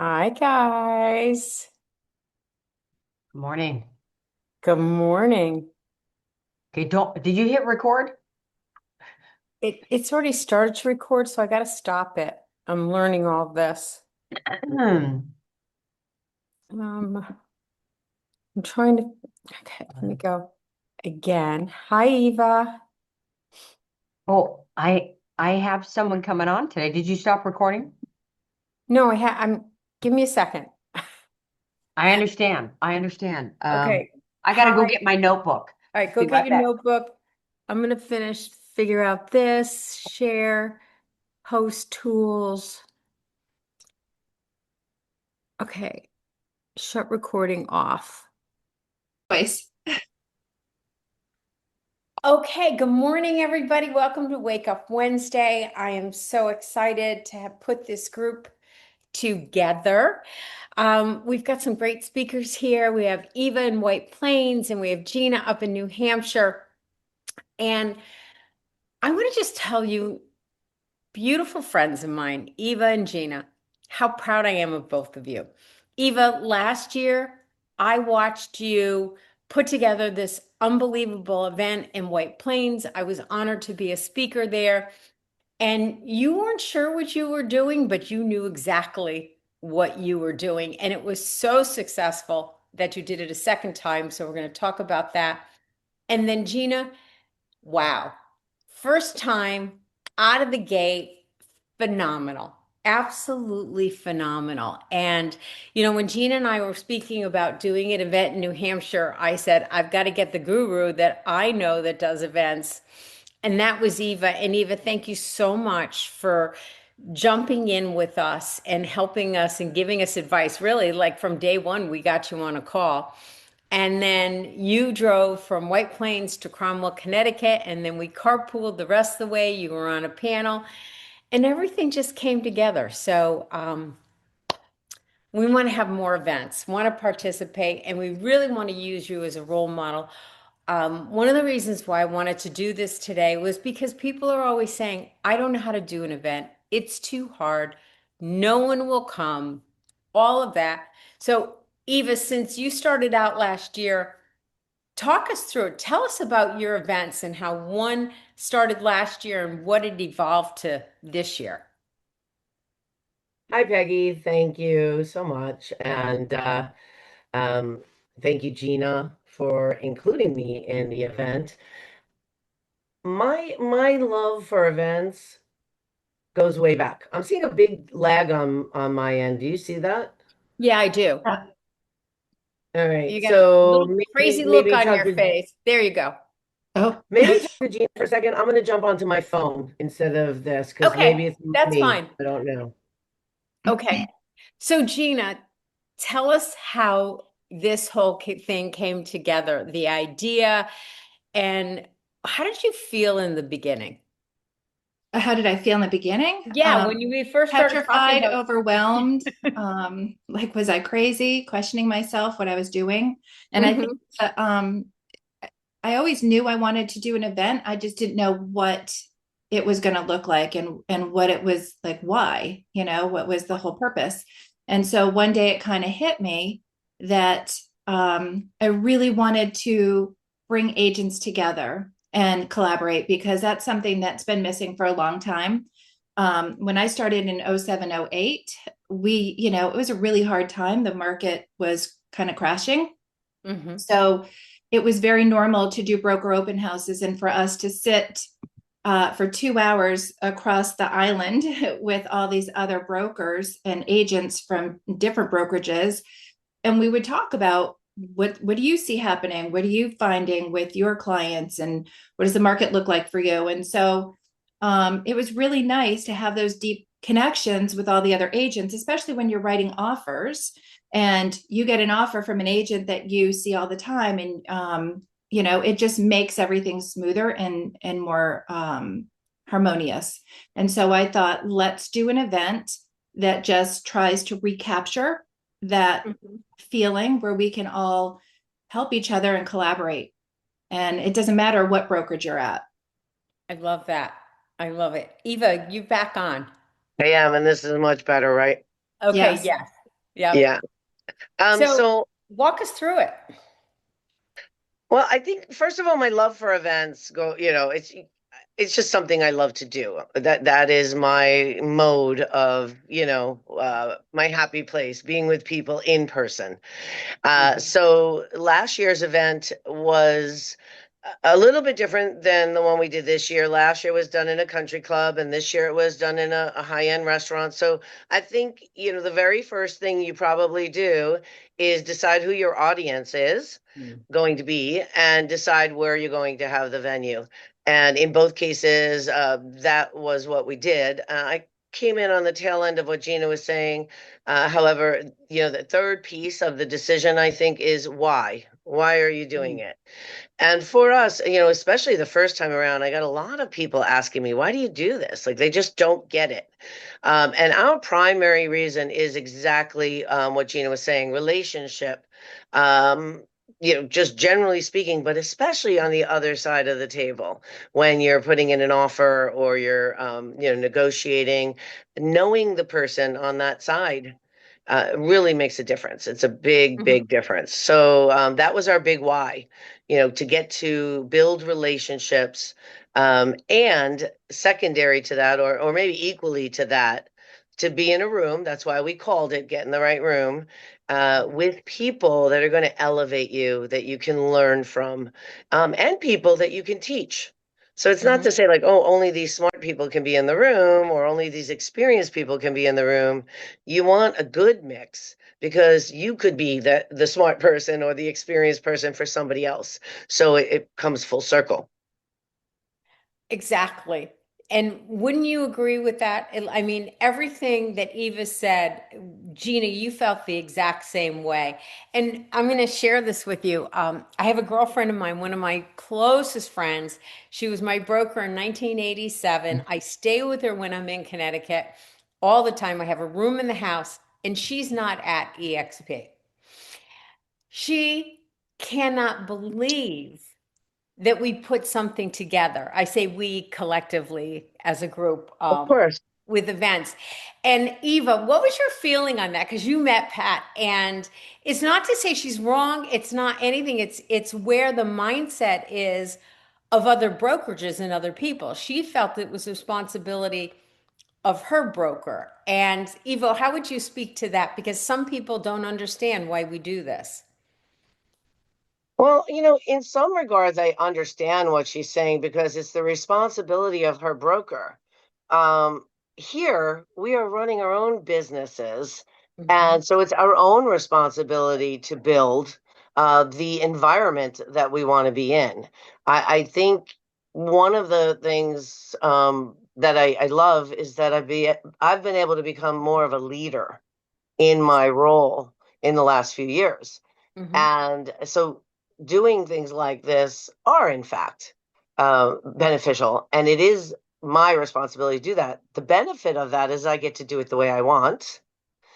Hi, guys. Morning. Good morning. Okay, did you hit record? It's already started to record, so I got to stop it. I'm learning all this. Um, I'm trying to. Okay, let me go again. Hi, Eva. Oh, I have someone coming on today. Did you stop recording? No, I'm. Give me a second. I understand. I understand. Okay. I gotta go Hi. get my notebook. All right, go Be get right your back. notebook. I'm gonna finish, figure out this, share, host tools. Okay, shut recording off. Voice. Okay, good morning, everybody. Welcome to Wake Up Wednesday. I am so excited to have put this group together. We've got some great speakers here. We have Eva in White Plains and we have Gina up in New Hampshire. And I want to just tell you, beautiful friends of mine, Eva and Gina, how proud I am of both of you. Eva, last year I watched you put together this unbelievable event in White Plains. I was honored to be a speaker there. And you weren't sure what you were doing, but you knew exactly what you were doing. And it was so successful that you did it a second time. So we're going to talk about that. And then Gina, wow. First time out of the gate, phenomenal. Absolutely phenomenal. And, when Gina and I were speaking about doing an event in New Hampshire, I said, I've got to get the guru that I know that does events. And that was Eva. And Eva, thank you so much for jumping in with us and helping us and giving us advice. Really, like from day one, we got you on a call. And then you drove from White Plains to Cromwell, Connecticut, and then we carpooled the rest of the way. You were on a panel, and everything just came together. So we want to have more events, want to participate, and we really want to use you as a role model. One of the reasons why I wanted to do this today was because people are always saying, I don't know how to do an event. It's too hard. No one will come, all of that. So, Eva, since you started out last year, talk us through it. Tell us about your events and how one started last year and what it evolved to this year. Hi, Peggy. Thank you so much. And um, thank you, Gina, for including me in the event. My love for events goes way back. I'm seeing a big lag on my end. Do you see that? Yeah, I do. All right. You got a So little maybe crazy look maybe on talk your to face. There you go. Oh, maybe talk to Gina for a second. I'm gonna jump onto my phone instead of this because Okay, maybe it's that's me. fine. I don't know. Okay. So, Gina, tell us how this whole thing came together, the idea, and how did you feel in the beginning? how did I feel in the beginning? Yeah, when we first started talking Petrified, about. overwhelmed. Like, was I crazy? Questioning myself, what I was doing. And I think Mhm. that, I always knew I wanted to do an event. I just didn't know what it was going to look like and what it was like, why, what was the whole purpose. And so one day it kind of hit me that I really wanted to bring agents together and collaborate because that's something that's been missing for a long time. When I started in 07, 08, it was a really hard time. The market was kind of crashing. Mhm. So it was very normal to do broker open houses and for us to sit for 2 hours across the island with all these other brokers and agents from different brokerages. And we would talk about what do you see happening? What are you finding with your clients? And what does the market look like for you? And so it was really nice to have those deep connections with all the other agents, especially when you're writing offers and you get an offer from an agent that you see all the time. And, it just makes everything smoother and more harmonious. And so I thought, let's do an event that just tries to recapture that Mhm. feeling where we can all help each other and collaborate. And it doesn't matter what brokerage you're at. I love that. I love it. Eva, you back on. I am, and this is much better, right? Okay, Yes. yes. Yep. Yeah. So So, walk us through it. well, I think first of all, my love for events it's just something I love to do. That is my mode of, my happy place, being with people in person. So last year's event was a little bit different than the one we did this year. Last year was done in a country club, and this year it was done in a high-end restaurant. So I think, the very first thing you probably do is decide who your audience is going to be and decide where you're going to have the venue. And in both cases, that was what we did. I came in on the tail end of what Gina was saying. However, the third piece of the decision, I think, is why. Why are you doing it? And for us, especially the first time around, I got a lot of people asking me, why do you do this? Like they just don't get it. And our primary reason is exactly what Gina was saying, relationship. Um, just generally speaking, but especially on the other side of the table, when you're putting in an offer or you're, negotiating, knowing the person on that side really makes a difference. It's a big, Mhm. big difference. So that was our big why, to get to build relationships. And secondary to that, or maybe equally to that, to be in a room, that's why we called it Get in the Right Room, with people that are going to elevate you, that you can learn from, and people that you can teach. So it's not Mhm. to say like, oh, only these smart people can be in the room or only these experienced people can be in the room. You want a good mix because you could be the smart person or the experienced person for somebody else. So it comes full circle. Exactly. And wouldn't you agree with that? I mean, everything that Eva said, Gina, you felt the exact same way. And I'm going to share this with you. I have a girlfriend of mine, one of my closest friends. She was my broker in 1987. I stay with her when I'm in Connecticut all the time. I have a room in the house, and she's not at EXP. She cannot believe that we put something together. I say we collectively as a group Of course. with events. And Eva, what was your feeling on that? Because you met Pat, and it's not to say she's wrong. It's not anything. It's where the mindset is of other brokerages and other people. She felt it was responsibility of her broker. And Eva, how would you speak to that? Because some people don't understand why we do this. Well, in some regards, I understand what she's saying because it's the responsibility of her broker. Here, we are running our own businesses, Mhm. and so it's our own responsibility to build the environment that we want to be in. I think one of the things that I love is that I've been able to become more of a leader in my role in the last few years. Mhm. And so doing things like this are, in fact, beneficial. And it is my responsibility to do that. The benefit of that is I get to do it the way I want,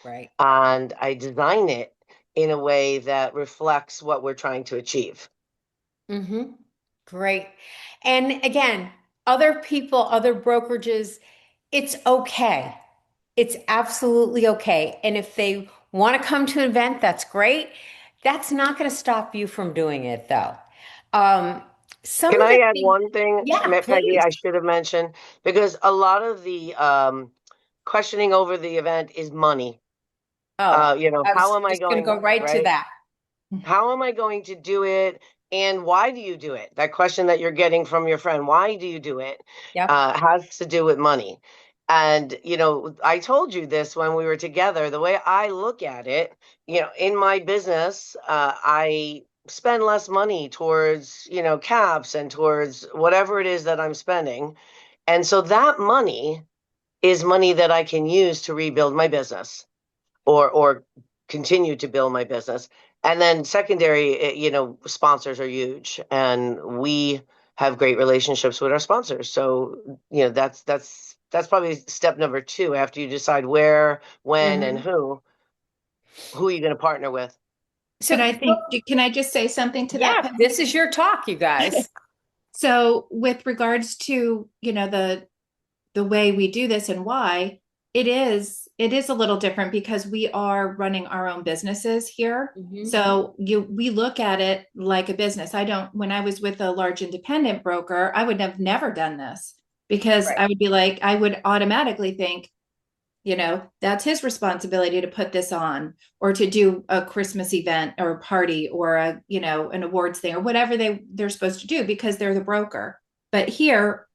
Right. and I design it in a way that reflects what we're trying to achieve. Mm-hmm. Great. And again, other people, other brokerages, it's okay. It's absolutely okay. And if they want to come to an event, that's great. That's not going to stop you from doing it, though. Um, some Can of I the add things, one thing, yeah, Peggy, please. I should have mentioned? Because a lot of the questioning over the event is money. Oh, I How was am I just going to going, go right to right? that. How am I going to do it? And why do you do it? That question that you're getting from your friend, why do you do it? Yep. Has to do with money. And, I told you this when we were together. The way I look at it, in my business, I spend less money towards, caps and towards whatever it is that I'm spending. And so that money is money that I can use to rebuild my business or continue to build my business. And then secondary, sponsors are huge, and we have great relationships with our sponsors. So, that's probably step number two after you decide where, when, and Hmm. who are you going to partner with? Can So, I think, can I just say something to that, yeah, Peggy? this is your talk, you guys. So with regards to, the way we do this and why, It is. It is a little different because we are running our own businesses here. Mhm. So we look at it like a business. I don't, when I was with a large independent broker, I would have never done this because Right. I would be like, I would automatically think, that's his responsibility to put this on or to do a Christmas event or a party or an awards thing or whatever they're supposed to do because they're the broker. But here,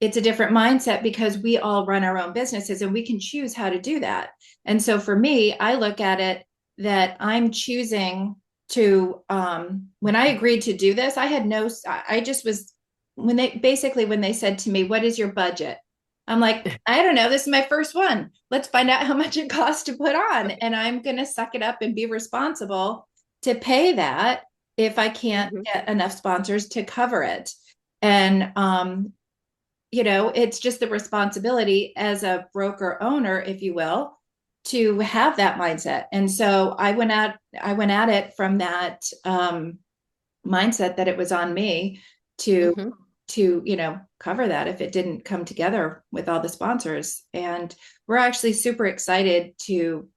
it's a different mindset because we all run our own businesses and we can choose how to do that. And so for me, I look at it that I'm choosing to, when I agreed to do this, I just was, when they said to me, what is your budget? I'm like, I don't know. This is my first one. Let's find out how much it costs to put on. And I'm going to suck it up and be responsible to pay that if I can't get enough sponsors to cover it. And, it's just the responsibility as a broker owner, if you will, to have that mindset. And so I went at it from that mindset that it was on me to Mhm. cover that if it didn't come together with all the sponsors. And we're actually super excited to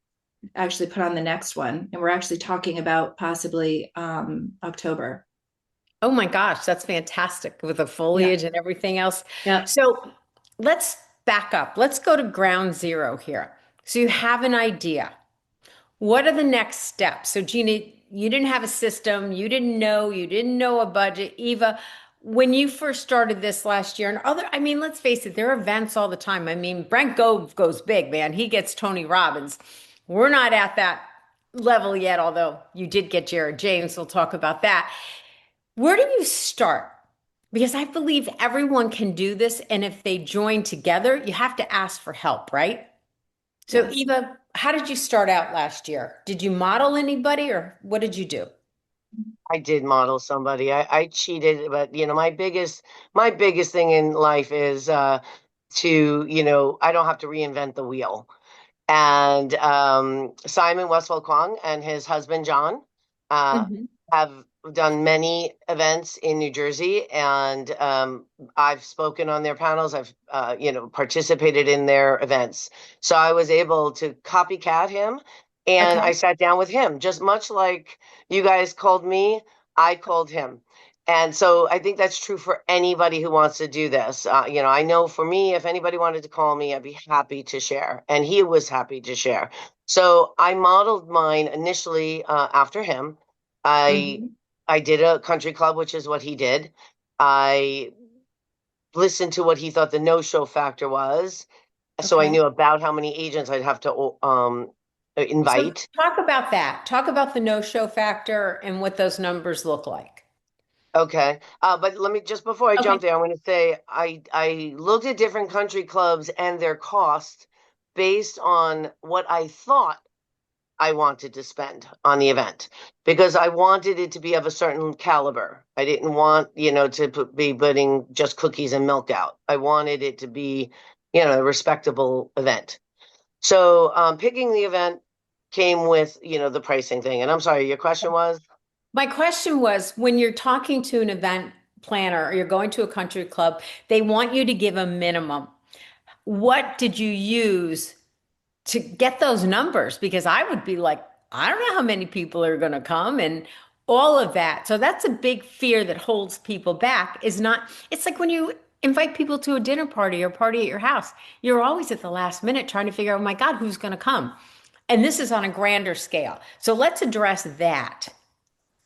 actually put on the next one. And we're actually talking about possibly October. Oh my gosh, that's fantastic with the Yeah. foliage and everything else. Yeah. So let's back up. Let's go to ground zero here. So you have an idea. What are the next steps? So Gina, you didn't have a system, you didn't know a budget. Eva, when you first started this last year, and I mean, let's face it, there are events all the time. I mean, Brent Gove goes big, man. He gets Tony Robbins. We're not at that level yet, although you did get Jared James. We'll talk about that. Where do you start? Because I believe everyone can do this. And if they join together, you have to ask for help, right? So, Yes. Eva, how did you start out last year? Did you model anybody or what did you do? I did model somebody. I cheated, but my biggest thing in life is I don't have to reinvent the wheel. And Simon Westfall Kwong and his husband John uh, Mhm. have done many events in New Jersey, and I've spoken on their panels. I've participated in their events, so I was able to copycat him, and I Okay. sat down with him, just much like you guys called me. I called him. And so I think that's true for anybody who wants to do this. I know for me, if anybody wanted to call me, I'd be happy to share. And he was happy to share. So I modeled mine initially after him. I Mhm. I did a country club, which is what he did. I listened to what he thought the no-show factor was. So I Okay. knew about how many agents I'd have to So invite. talk about that. Talk about the no-show factor and what those numbers look like. Okay. But let me just before I Okay. jump there, I want to say I looked at different country clubs and their cost based on what I thought I wanted to spend on the event because I wanted it to be of a certain caliber. I didn't want, be putting just cookies and milk out. I wanted it to be, a respectable event. So picking the event came with, the pricing thing. And I'm sorry, your question was? My question was when you're talking to an event planner or you're going to a country club, they want you to give a minimum. What did you use to get those numbers? Because I would be like, I don't know how many people are going to come and all of that. So that's a big fear that holds people back is not, it's like when you invite people to a dinner party or party at your house, you're always at the last minute trying to figure out, oh my God, who's going to come? And this is on a grander scale. So let's address that.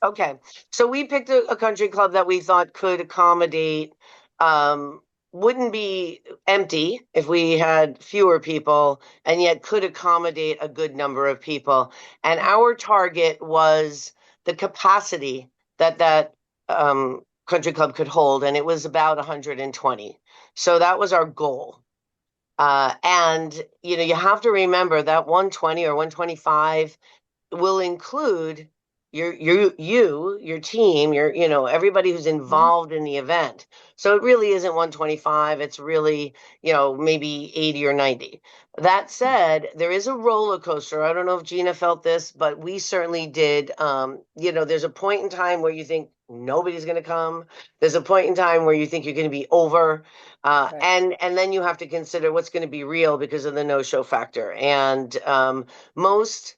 Okay. So we picked a country club that we thought could accommodate, um, wouldn't be empty if we had fewer people, and yet could accommodate a good number of people. And our target was the capacity that country club could hold, and it was about 120. So that was our goal. And you have to remember that 120 or 125 will include your team, everybody who's involved in the event. So it really isn't 125. It's really, maybe 80 or 90. That said, there is a roller coaster. I don't know if Gina felt this, but we certainly did. There's a point in time where you think nobody's going to come. There's a point in time where you think you're going to be over. Right. And then you have to consider what's going to be real because of the no-show factor. And most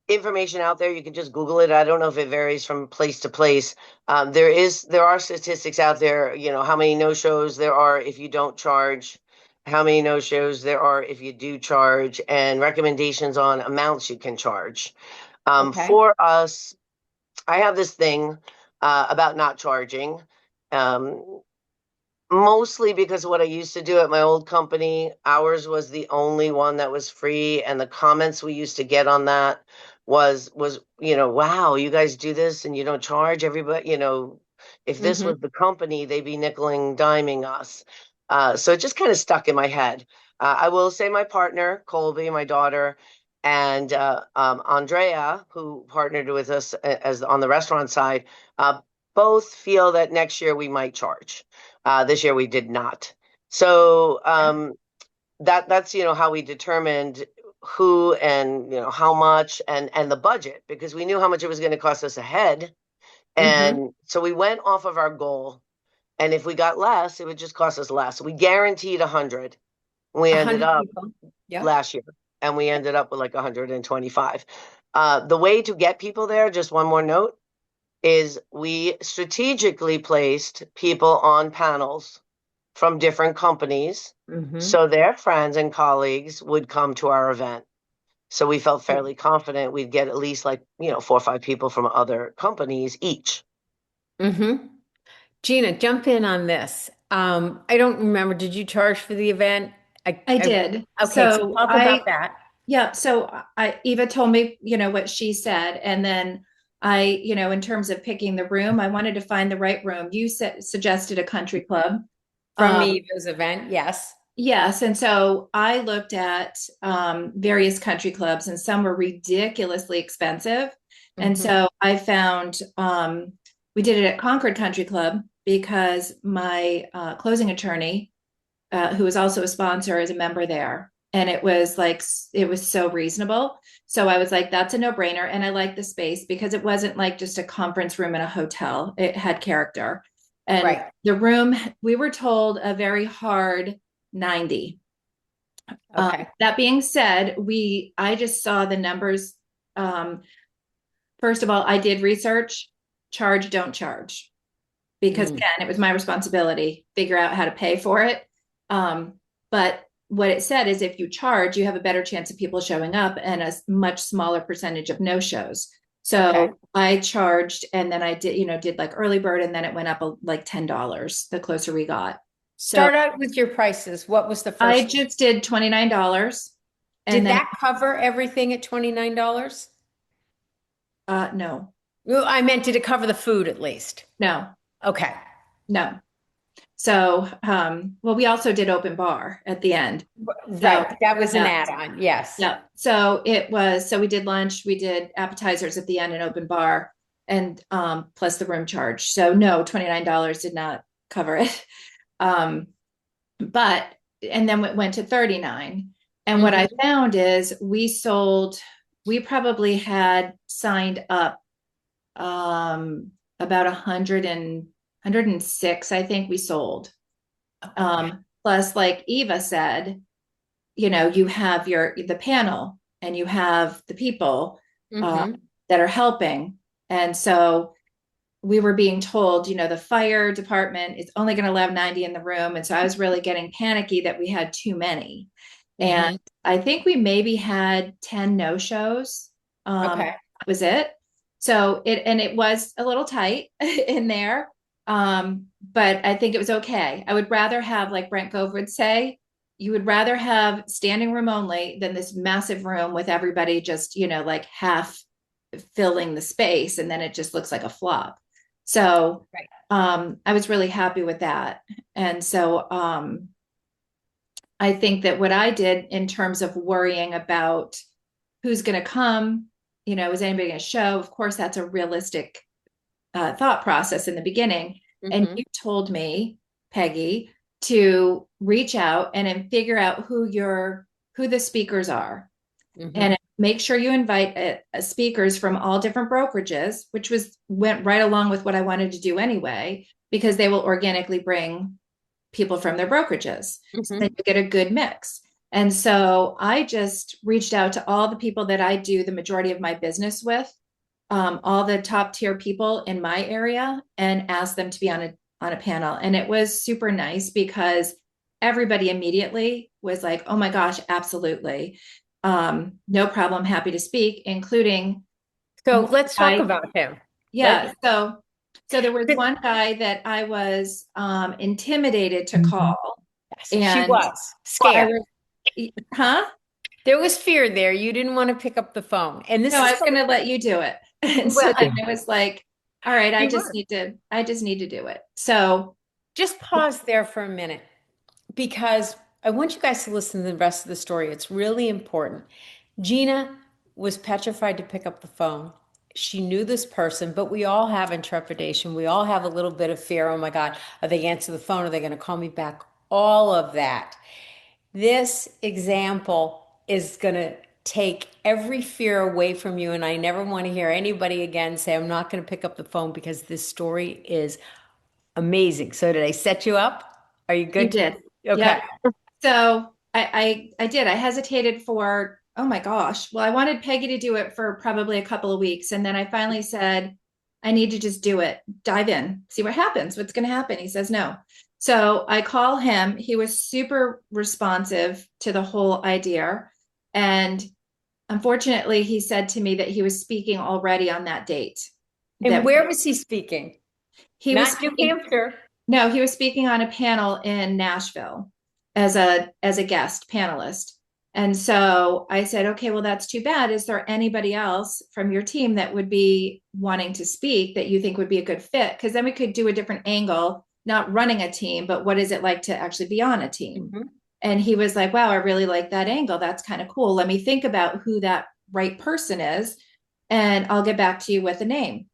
information out there, you can just Google it. I don't know if it varies from place to place. There are statistics out there, how many no-shows there are if you don't charge, how many no-shows there are if you do charge, and recommendations on amounts you can charge. Okay. For us, I have this thing about not charging. Mostly because of what I used to do at my old company. Ours was the only one that was free, and the comments we used to get on that was wow, you guys do this and you don't charge everybody. If this Mm-hmm. was the company, they'd be nickel and diming us. So it just kind of stuck in my head. I will say my partner, Colby, my daughter, and Andrea, who partnered with us as on the restaurant side, both feel that next year we might charge. This year we did not. So that's how we determined who and how much and the budget, because we knew how much it was going to cost us ahead. Mm-hmm. And so we went off of our goal. And if we got less, it would just cost us less. We guaranteed 100. We ended 100 up people. Yeah. last year, and we ended up with like 125. The way to get people there, just one more note, is we strategically placed people on panels from different companies Mm-hmm. so their friends and colleagues would come to our event. So we felt fairly confident we'd get at least 4 or 5 people from other companies each. Mm-hmm. Gina, jump in on this. I don't remember. Did you charge for the event? I did. Okay, so So talk about that. yeah, so Eva told me, what she said. And then in terms of picking the room, I wanted to find the right room. You suggested a country club. From Eva's event, yes. Yes. And so I looked at various country clubs, and some were ridiculously expensive. And Mhm. so I found we did it at Concord Country Club because my closing attorney, who was also a sponsor, is a member there. And it was so reasonable. So I was like, that's a no-brainer. And I liked the space because it wasn't like just a conference room in a hotel. It had character. And Right. the room, we were told a very hard 90. Okay. That being said, I just saw the numbers. First of all, I did research, charge, don't charge. Because again, it was my responsibility, figure out how to pay for it. But what it said is if you charge, you have a better chance of people showing up and a much smaller percentage of no-shows. So Okay. I charged, and then I did like early bird, and then it went up like $10 the closer we got. Start out with your prices. What was the I first? just did $29. Did And then that cover everything at $29? no, Well, I meant, did it cover the food at least? no, Okay. no. So, well, we also did open bar at the end. Right. That was an yeah. add-on. Yes. Yeah. So we did lunch, we did appetizers at the end and open bar, and plus the room charge. So no, $29 did not cover it. But and then it went to 39. And what I found is we probably had signed up about 106, I think we sold. Plus, like Eva said, you have the panel and you have the people that are helping. And so we were being told, the fire department is only going to allow 90 in the room. And so I was really getting panicky that we had too many. And I think we maybe had 10 no-shows. Okay. That was it. So it was a little tight in there. But I think it was okay. I would rather have, like Brent Gove would say, you would rather have standing room only than this massive room with everybody just, like half filling the space, and then it just looks like a flop. So I was really happy with that. And so I think that what I did in terms of worrying about who's going to come, is anybody going to show? Of course, that's a realistic thought process in the beginning. And Mhm. you told me, Peggy, to reach out and then figure out who the speakers are, Mhm. and make sure you invite speakers from all different brokerages, which went right along with what I wanted to do anyway, because they will organically bring people from their brokerages. So Mhm. that you get a good mix. And so I just reached out to all the people that I do the majority of my business with, all the top tier people in my area, and asked them to be on a panel. And it was super nice because everybody immediately was like, oh my gosh, absolutely. No problem, happy to speak, including So one let's talk guy. about him. Yeah, so there was one guy that I was intimidated to call, Yes, she and was I scared. was, huh? There was fear there. You didn't want to pick up the phone. And this No, I is was going to let you do it. And so well, then I was like, all right, you were. I just need to do it. So Just pause there for a minute because I want you guys to listen to the rest of the story. It's really important. Gina was petrified to pick up the phone. She knew this person, but we all have intrepidation. We all have a little bit of fear. Oh my God, are they answer the phone? Are they going to call me back? All of that. This example is going to take every fear away from you. And I never want to hear anybody again say, I'm not going to pick up the phone because this story is amazing. So, did I set you up? Are you you good? did. Okay. Yep. So I did. I hesitated for, oh my gosh. Well, I wanted Peggy to do it for probably a couple of weeks. And then I finally said, I need to just do it, dive in, see what happens. What's going to happen? He says no. So I call him. He was super responsive to the whole idea. And unfortunately, he said to me that he was speaking already on that date. And That where was he speaking? he was Not New speaking, Hampshire. no, he was speaking on a panel in Nashville as a guest panelist. And so I said, okay, well, that's too bad. Is there anybody else from your team that would be wanting to speak that you think would be a good fit? Because then we could do a different angle, not running a team, but what is it like to actually be on a team? Mhm. And he was like, wow, I really like that angle. That's kind of cool. Let me think about who that right person is, and I'll get back to you with a name.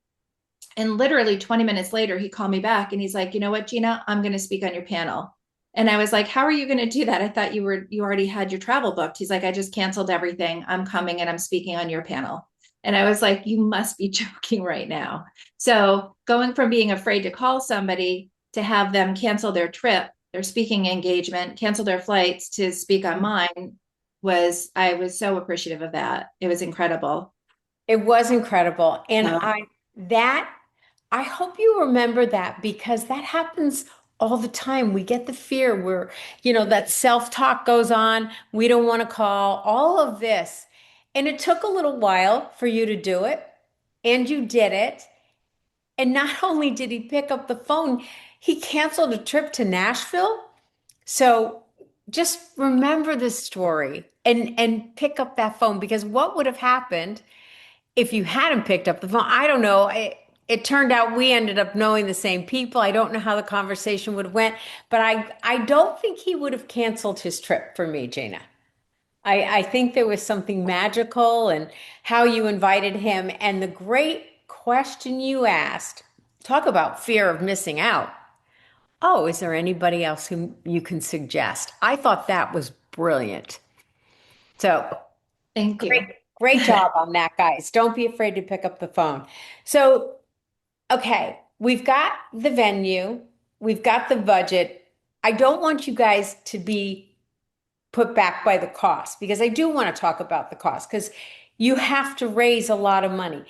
And literally 20 minutes later, he called me back and he's like, you know what, Gina, I'm going to speak on your panel. And I was like, how are you going to do that? I thought you already had your travel booked. He's like, I just canceled everything. I'm coming and I'm speaking on your panel. And I was like, you must be joking right now. So going from being afraid to call somebody to have them cancel their trip, their speaking engagement, cancel their flights to speak on mine I was so appreciative of that. It was incredible. It was incredible. And So, I hope you remember that because that happens all the time. We get the fear where, that self-talk goes on. We don't want to call, all of this. And it took a little while for you to do it, and you did it. And not only did he pick up the phone, he canceled a trip to Nashville. So just remember this story and pick up that phone because what would have happened if you hadn't picked up the phone? I don't know. It turned out we ended up knowing the same people. I don't know how the conversation would have went, but I don't think he would have canceled his trip for me, Gina. I think there was something magical and how you invited him and the great question you asked. Talk about fear of missing out. Oh, is there anybody else whom you can suggest? I thought that was brilliant. So thank great, you. great job on that, guys. Don't be afraid to pick up the phone. So, okay, we've got the venue, we've got the budget. I don't want you guys to be put back by the cost because I do want to talk about the cost because you have to raise a lot of money.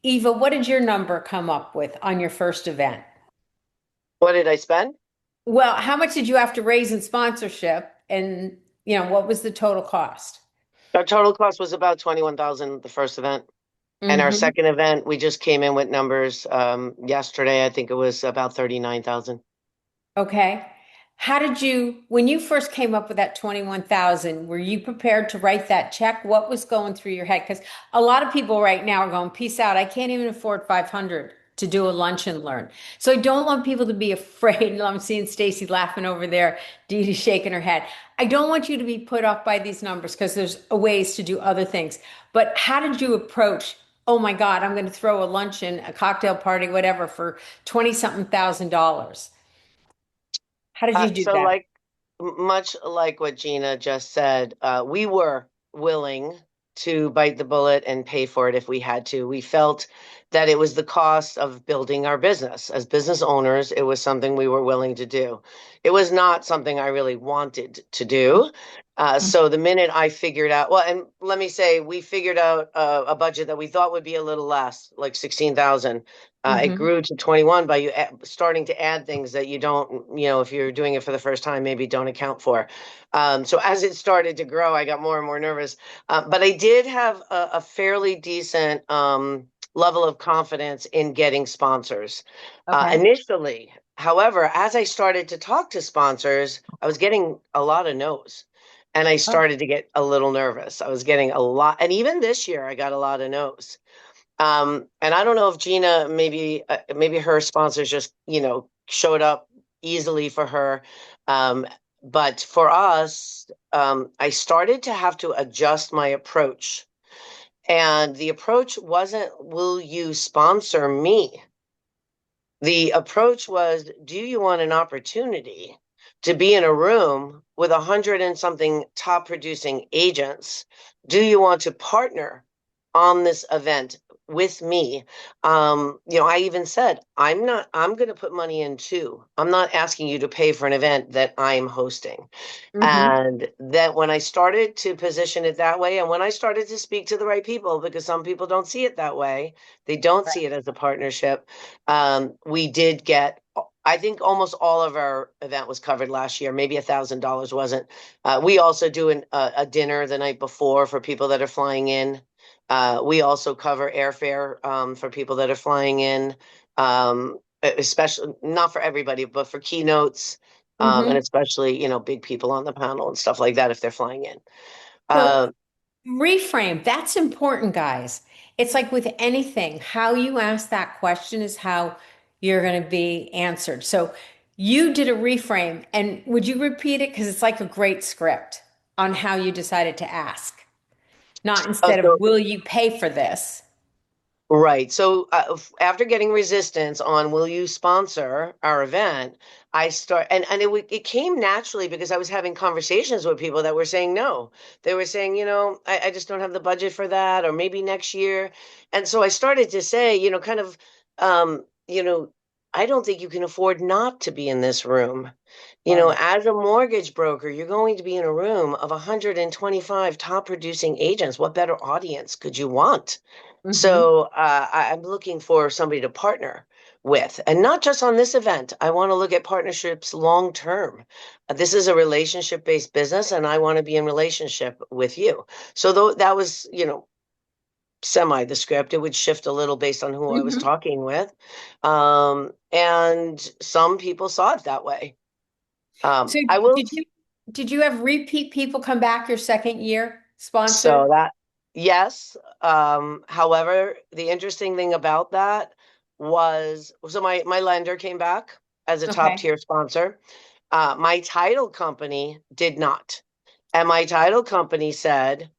Eva, what did your number come up with on your first event? What did I spend? Well, how much did you have to raise in sponsorship? And, what was the total cost? Our total cost was about 21,000 the first event. And our Hmm. second event, we just came in with numbers yesterday. I think it was about 39,000. Okay. How did when you first came up with that 21,000, were you prepared to write that check? What was going through your head? Because a lot of people right now are going, peace out. I can't even afford 500 to do a lunch and learn. So I don't want people to be afraid. I'm seeing Stacy laughing over there, Dee Dee shaking her head. I don't want you to be put off by these numbers because there's ways to do other things. But how did you approach oh my God, I'm going to throw a luncheon, a cocktail party, whatever, for 20 something thousand dollars. How did you do So that? like much like what Gina just said, we were willing to bite the bullet and pay for it if we had to. We felt that it was the cost of building our business. As business owners, it was something we were willing to do. It was not something I really wanted to do. So the minute I figured out, well, and let me say, we figured out a budget that we thought would be a little less, like 16,000. It Mm-hmm. grew to 21 by you starting to add things that you don't, if you're doing it for the first time, maybe don't account for. So as it started to grow, I got more and more nervous. But I did have a fairly decent level of confidence in getting sponsors Okay. initially. However, as I started to talk to sponsors, I was getting a lot of no's. And I Oh. started to get a little nervous. I was getting a lot, and even this year, I got a lot of no's. And I don't know if Gina, maybe her sponsors just, showed up easily for her. Um, but for us, I started to have to adjust my approach. And the approach wasn't, will you sponsor me? The approach was, do you want an opportunity to be in a room with 100 and something top producing agents? Do you want to partner on this event with me? I even said, I'm going to put money in too. I'm not asking you to pay for an event that I'm hosting. Mm-hmm. And that when I started to position it that way, and when I started to speak to the right people, because some people don't see it that way, they don't see it as a partnership. We did get, I think almost all of our event was covered last year. Maybe $1,000 wasn't. We also do a dinner the night before for people that are flying in. We also cover airfare for people that are flying in, especially not for everybody, but for keynotes. And Mm-hmm. especially, big people on the panel and stuff like that if they're flying in. So Uh, reframe, that's important, guys. It's like with anything, how you ask that question is how you're going to be answered. So you did a reframe, and would you repeat it? Because it's like a great script on how you decided to ask, not instead of, so will you pay for this? Right. So after getting resistance on will you sponsor our event, I start and it came naturally because I was having conversations with people that were saying no. They were saying, I just don't have the budget for that, or maybe next year. And so I started to say, kind of, um, you know, I don't think you can afford not to be in this room. Love it. As a mortgage broker, you're going to be in a room of 125 top producing agents. What better audience could you want? Mm-hmm. So I'm looking for somebody to partner with, and not just on this event. I want to look at partnerships long term. This is a relationship based business, and I want to be in relationship with you. So that was, semi the script. It would shift a little based on who I was Mm-hmm. talking with, and some people saw it that way. So I will. did you have repeat people come back your second year sponsored? So that, yes. However, the interesting thing about that was, so my lender came back as a top Okay. tier sponsor. My title company did not. And my title company said,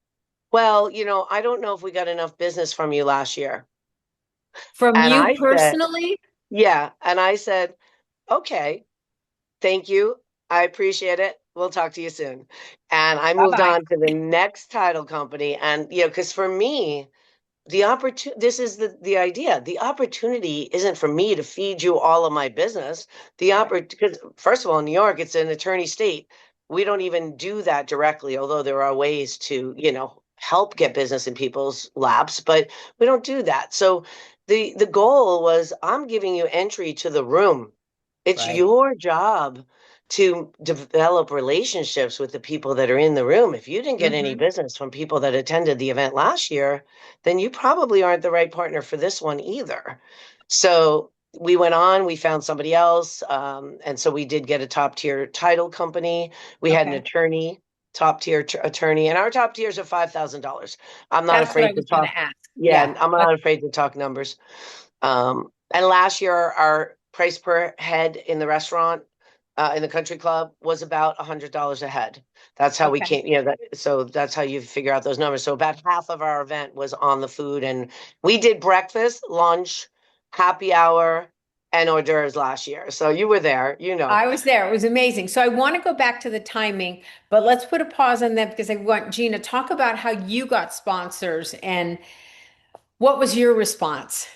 well, I don't know if we got enough business from you last year. From And you I said, personally? yeah. And I said, okay, thank you. I appreciate it. We'll talk to you soon. And I moved Bye-bye. on to the next title company. And, because for me, this is the idea. The opportunity isn't for me to feed you all of my business. Right. Because first of all, in New York, it's an attorney state. We don't even do that directly, although there are ways to, help get business in people's laps, but we don't do that. So the goal was, I'm giving you entry to the room. It's Right. your job to develop relationships with the people that are in the room. If you didn't get any Mm-hmm. business from people that attended the event last year, then you probably aren't the right partner for this one either. So we went on, we found somebody else. And so we did get a top tier title company. We had an Okay. attorney, top tier attorney, and our top tiers are $5,000. I'm not That's what I afraid to was going talk. to ask. Yeah, Yeah. and I'm not afraid to talk numbers. And last year, our price per head in the restaurant in the country club was about $100 a head. That's how we Okay. came, so that's how you figure out those numbers. So about half of our event was on the food, and we did breakfast, lunch, happy hour, and hors d'oeuvres last year. So you were there, I was there. It was amazing. So I want to go back to the timing, but let's put a pause on that because I want Gina talk about how you got sponsors and what was your response?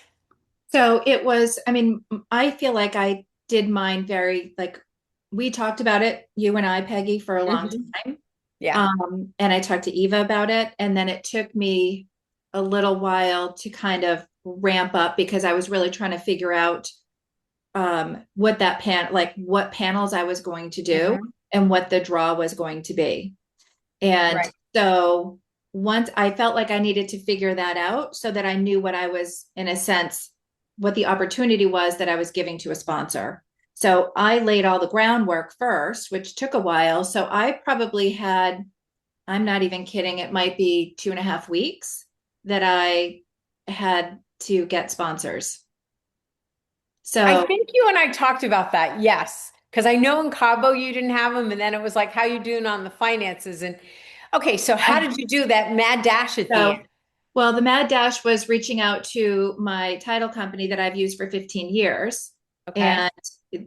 So it was, I mean, I feel like I did mine very, like, we talked about it, you and I, Peggy, for a long Mhm. time. Yeah. And I talked to Eva about it. And then it took me a little while to kind of ramp up because I was really trying to figure out what what panels I was going to do Mhm. and what the draw was going to be. And Right. so once I felt like I needed to figure that out so that I knew what I was, in a sense, what the opportunity was that I was giving to a sponsor. So I laid all the groundwork first, which took a while. So I probably had, I'm not even kidding, it might be 2.5 weeks that I had to get sponsors. I So think you and I talked about that. Yes. Because I know in Cabo you didn't have them, and then it was like, how you doing on the finances? And okay, so how did you do that mad dash at the So, end? well, the Mad Dash was reaching out to my title company that I've used for 15 years. Okay. And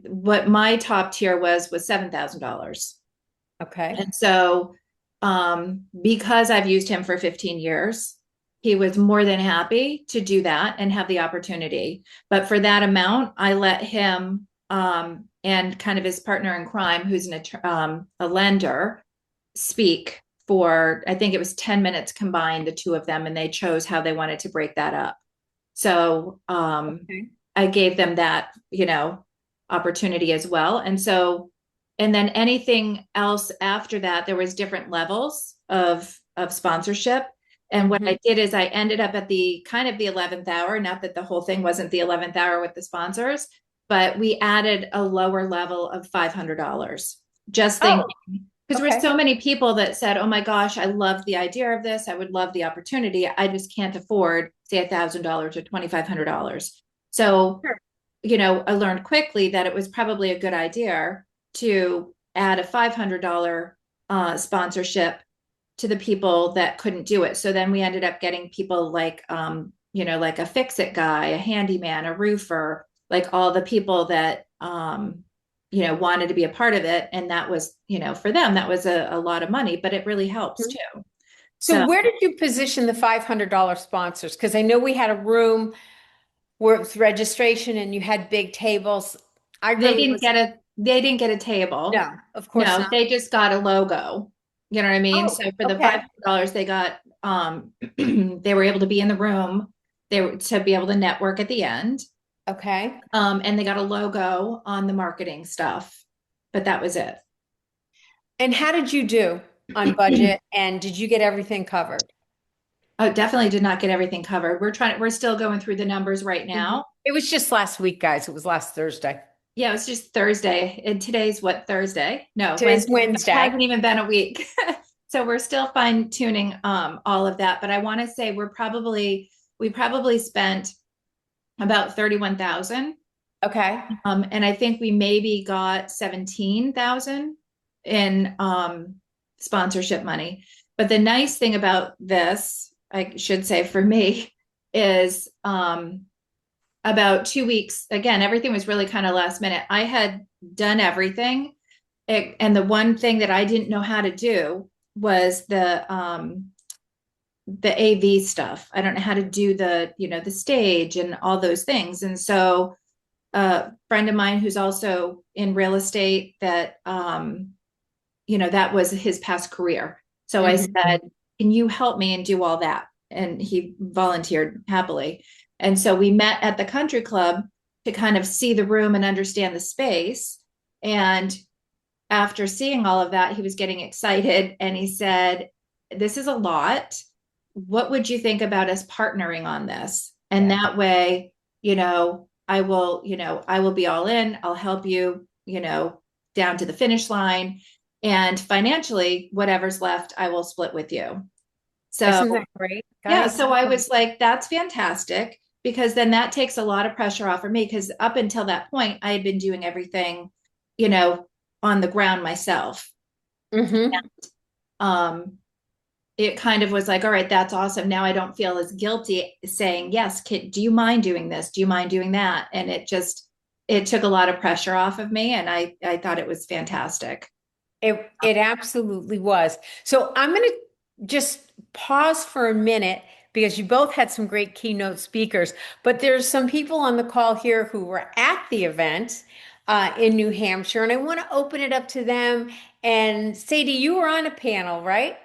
what my top tier was $7,000. Okay. And so, because I've used him for 15 years, he was more than happy to do that and have the opportunity. But for that amount, I let him and kind of his partner in crime, who's a lender, speak for, I think it was 10 minutes combined, the two of them, and they chose how they wanted to break that up. So Okay. I gave them that, opportunity as well. And so, and then anything else after that, there was different levels of sponsorship. And what Mhm. I did is I ended up at the kind of the 11th hour, not that the whole thing wasn't the 11th hour with the sponsors, but we added a lower level of $500. Just Oh, thinking, because there were okay. so many people that said, "Oh my gosh, I love the idea of this. I would love the opportunity. I just can't afford, say, $1,000 or $2,500." So, Sure. I learned quickly that it was probably a good idea to add a $500 sponsorship to the people that couldn't do it. So then we ended up getting people like, like a fix-it guy, a handyman, a roofer, like all the people that wanted to be a part of it. And that was, for them, that was a lot of money, but it really helps Mhm. too. So So where did you position the $500 sponsors? Because I know we had a room where it was registration and you had big tables. I they really didn't was, get a they didn't get a table. no, of course No, not. they just got a logo. You know what I mean? Oh, So for the okay. $500, they got they were able to be in the room. They were to be able to network at the end. Okay. And they got a logo on the marketing stuff, but that was it. And how did you do on budget? And did you get everything covered? Oh, definitely did not get everything covered. We're still going through the numbers right Mhm. now. It was just last week, guys. It was last Thursday. Yeah, it was just Thursday. And today's what, Thursday? No, Today's Wednesday. It Wednesday. hasn't even been a week. So we're still fine tuning all of that. But I want to say we probably spent about 31,000. Okay. And I think we maybe got 17,000 in sponsorship money. But the nice thing about this, I should say for me, is about 2 weeks, again, everything was really kind of last minute. I had done everything. And the one thing that I didn't know how to do was the AV stuff. I don't know how to do the stage and all those things. And so a friend of mine who's also in real estate that that was his past career. So I Mhm. said, "Can you help me and do all that?" And he volunteered happily. And so we met at the country club to kind of see the room and understand the space. And after seeing all of that, he was getting excited and he said, "This is a lot. What would you think about us partnering on this? And Yeah. that way, I will be all in. I'll help you, down to the finish line. And financially, whatever's left, I will split with you." So Isn't that great, yeah, guys? so I was like, that's fantastic because then that takes a lot of pressure off of me because up until that point, I had been doing everything, you know, on the ground myself. Mm-hmm. Um, it kind of was like, all right, that's awesome. Now I don't feel as guilty saying, yes, kid, do you mind doing this? Do you mind doing that? And it took a lot of pressure off of me. And I thought it was fantastic. It absolutely was. So I'm going to just pause for a minute because you both had some great keynote speakers, but there's some people on the call here who were at the event in New Hampshire, and I want to open it up to them. And Sadie, you were on a panel, right?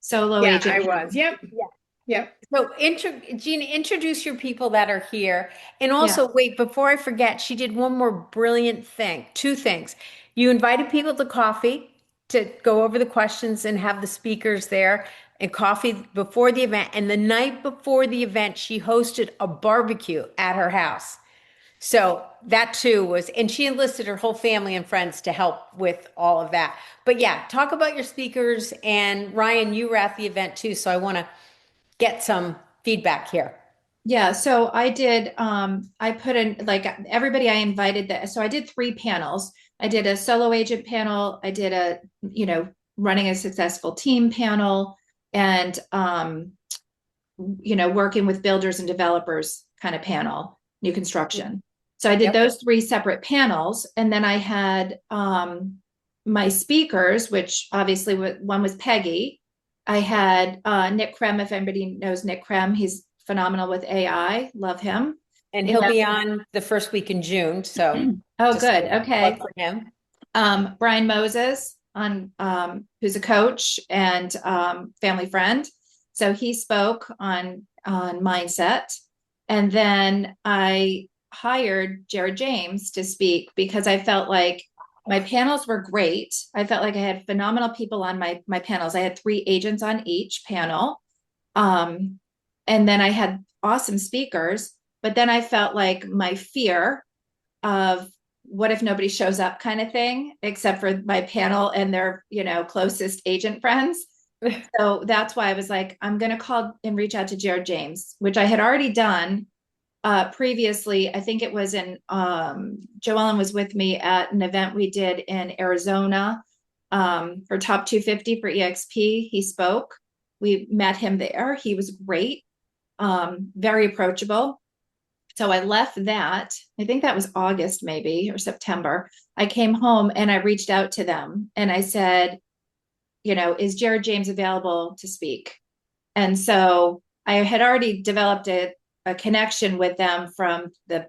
Solo Yeah, agent. I was. Yep. Yeah. Yep. So, Gina, introduce your people that are here. And Yeah. also, wait, before I forget, she did one more brilliant thing, two things. You invited people to coffee to go over the questions and have the speakers there and coffee before the event. And the night before the event, she hosted a barbecue at her house. So that too was, and she enlisted her whole family and friends to help with all of that. But yeah, talk about your speakers. And Ryan, you were at the event too. So I want to get some feedback here. Yeah, so I did I put in like everybody I invited that so I did three panels. I did a solo agent panel, I did a, running a successful team panel, and working with builders and developers kind of panel, new construction. So I did Yep. those three separate panels, and then I had my speakers, which obviously one was Peggy. I had Nick Krem, if anybody knows Nick Krem, he's phenomenal with AI. Love him. And he'll be on the first week in June. So Oh, just good. a Okay. plug for him. Brian Moses on who's a coach and family friend. So he spoke on mindset. And then I hired Jared James to speak because I felt like my panels were great. I felt like I had phenomenal people on my panels. I had three agents on each panel. And then I had awesome speakers, but then I felt like my fear of what if nobody shows up kind of thing, except for my panel and their, closest agent friends. So that's why I was like, I'm going to call and reach out to Jared James, which I had already done previously. I think it was Joellen was with me at an event we did in Arizona for Top 250 for EXP. He spoke. We met him there. He was great, very approachable. So I left that. I think that was August maybe or September. I came home and I reached out to them and I said, is Jared James available to speak? And so I had already developed a connection with them from the,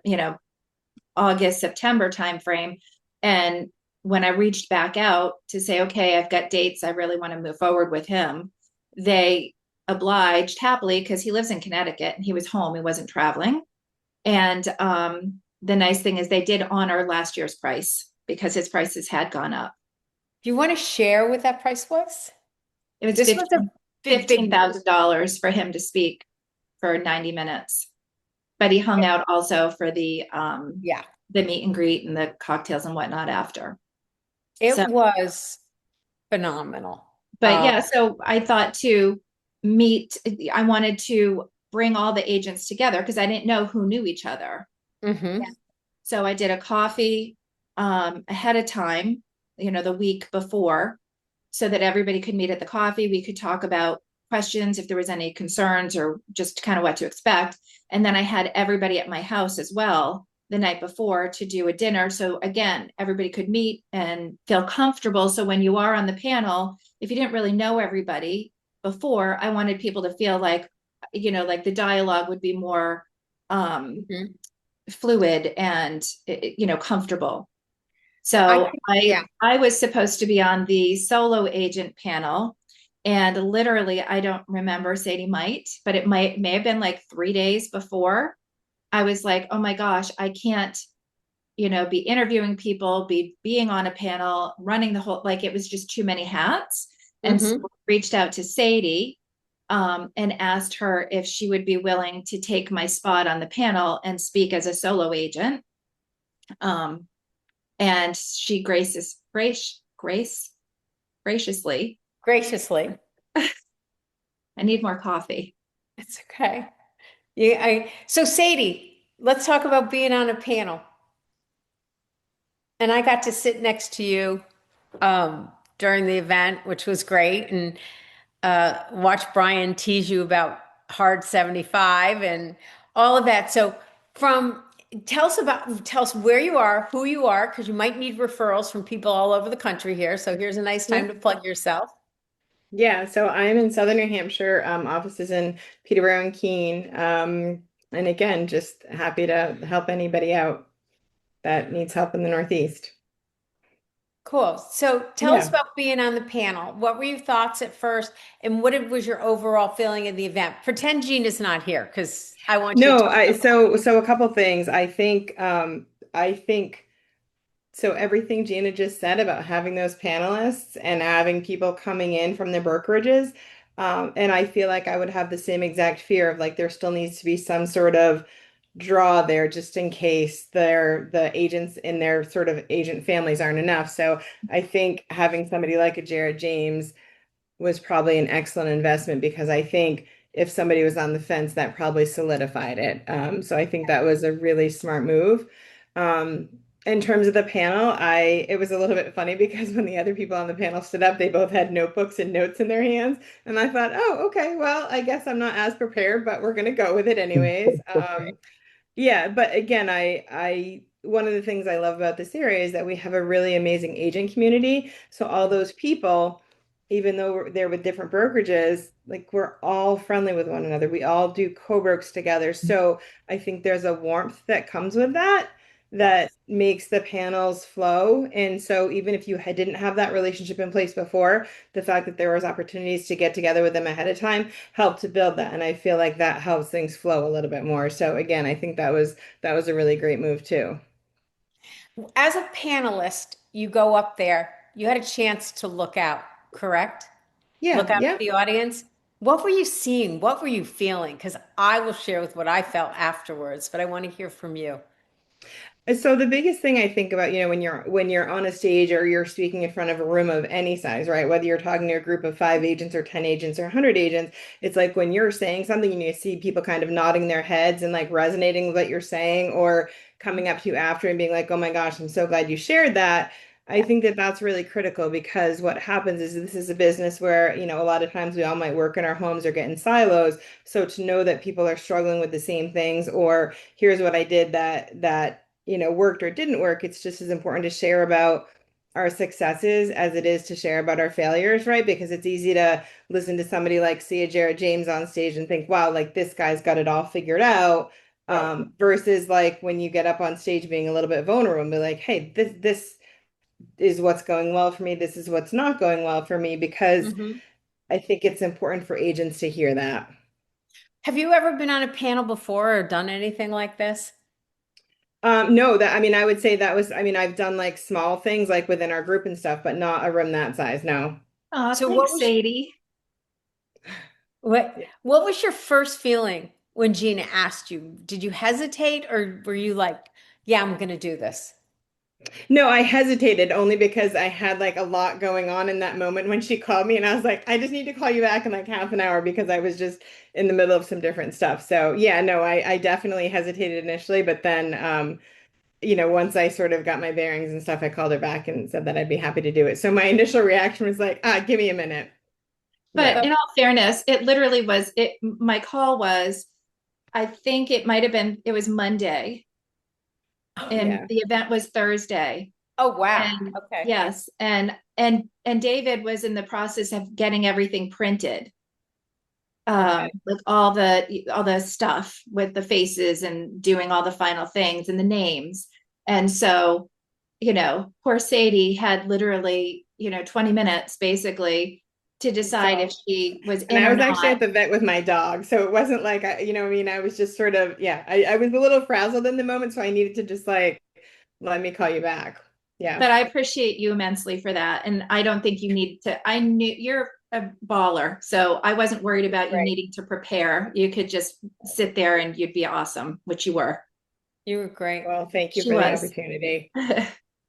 August, September timeframe. And when I reached back out to say, okay, I've got dates, I really want to move forward with him, they obliged happily because he lives in Connecticut and he was home, he wasn't traveling. And the nice thing is they did honor last year's price because his prices had gone up. Do you want to share what that price was? It was This was a big $15,000 for him to speak for 90 minutes. But he hung out also for the meet and greet and the cocktails and whatnot after. It was phenomenal. But yeah, so I thought I wanted to bring all the agents together because I didn't know who knew each other. Mm-hmm. So I did a coffee ahead of time, the week before, so that everybody could meet at the coffee. We could talk about questions if there was any concerns or just kind of what to expect. And then I had everybody at my house as well the night before to do a dinner. So again, everybody could meet and feel comfortable. So when you are on the panel, if you didn't really know everybody before, I wanted people to feel like, like the dialogue would be more fluid and, comfortable. So I was supposed to be on the solo agent panel. And literally, I don't remember, Sadie might, but it may have been like 3 days before. I was like, oh my gosh, I can't, be interviewing people, being on a panel, running the whole, like it was just too many hats. And so I reached out to Sadie and asked her if she would be willing to take my spot on the panel and speak as a solo agent. And she graciously. I need more coffee. It's okay. So Sadie, let's talk about being on a panel. And I got to sit next to you during the event, which was great, and watch Brian tease you about hard 75 and all of that. So from tell us where you are, who you are, because you might need referrals from people all over the country here. So here's a nice time Yeah. to plug yourself. Yeah, so I'm in Southern New Hampshire, offices in Peterborough and Keene. And again, just happy to help anybody out that needs help in the Northeast. Cool. So tell us Yeah. about being on the panel. What were your thoughts at first, and was your overall feeling of the event? Pretend Gina's not here because I want you to No, talk about so a couple things. I think so everything Gina just said about having those panelists and having people coming in from the brokerages, and I feel like I would have the same exact fear of like there still needs to be some sort of draw there just in case the agents in their sort of agent families aren't enough. So I think having somebody like a Jared James was probably an excellent investment because I think if somebody was on the fence, that probably solidified it. So I think that was a really smart move. Um, in terms of the panel, it was a little bit funny because when the other people on the panel stood up, they both had notebooks and notes in their hands. And I thought, oh, okay, well, I guess I'm not as prepared, but we're going to go with it anyways. Yeah, but again, one of the things I love about this area is that we have a really amazing agent community. So all those people, even though we're there with different brokerages, like we're all friendly with one another. We all do co-brokes together. So I think there's a warmth that comes with that that makes the panels flow. And so even if didn't have that relationship in place before, the fact that there was opportunities to get together with them ahead of time helped to build that. And I feel like that helps things flow a little bit more. So again, I think that was a really great move too. as a panelist, you go up there, you had a chance to look out, correct? Look Yeah, out at yeah. the audience. What were you seeing? What were you feeling? Because I will share with what I felt afterwards, but I want to hear from you. So the biggest thing I think about, when you're on a stage or you're speaking in front of a room of any size, right? Whether you're talking to a group of 5 agents or 10 agents or 100 agents, it's like when you're saying something and you see people kind of nodding their heads and like resonating with what you're saying or coming up to you after and being like, "Oh my gosh, I'm so glad you shared that." I think that that's really critical because what happens is this is a business where, a lot of times we all might work in our homes or get in silos. So to know that people are struggling with the same things or here's what I did that worked or didn't work, it's just as important to share about our successes as it is to share about our failures, right? Because it's easy to listen to somebody like see a Jared James on stage and think, wow, like this guy's got it all figured out. Versus like when you get up on stage being a little bit vulnerable and be like, hey, this is what's going well for me. This is what's not going well for me, because Mhm. I think it's important for agents to hear that. Have you ever been on a panel before or done anything like this? No, I mean, I would say I've done like small things like within our group and stuff, but not a room that size. No. Oh, So thanks, Sadie. what was your first feeling when Gina asked you? Did you hesitate or were you like, yeah, I'm gonna do this? No, I hesitated only because I had like a lot going on in that moment when she called me and I was like, I just need to call you back in like half an hour because I was just in the middle of some different stuff. So yeah, no, I definitely hesitated initially, but then once I sort of got my bearings and stuff, I called her back and said that I'd be happy to do it. So my initial reaction was like, give me a minute. But Yeah. in all fairness, it literally was it my call was, I think it might have been it was Monday and Yeah. the event was Thursday. Oh, wow. And Okay. yes, and David was in the process of getting everything printed. Okay. Like all the stuff with the faces and doing all the final things and the names. And so, poor Sadie had literally, 20 minutes basically to decide if So, she was and in I or was actually not. at the vet with my dog. So it wasn't like, what I mean? I was just sort of, yeah, I was a little frazzled in the moment. So I needed to just like, let me call you back. Yeah. But I appreciate you immensely for that. And I don't think you need to, I knew you're a baller. So I wasn't worried about you Right. needing to prepare. You could just sit there and you'd be awesome, which you were. You were great. Well, thank you She for the was. opportunity.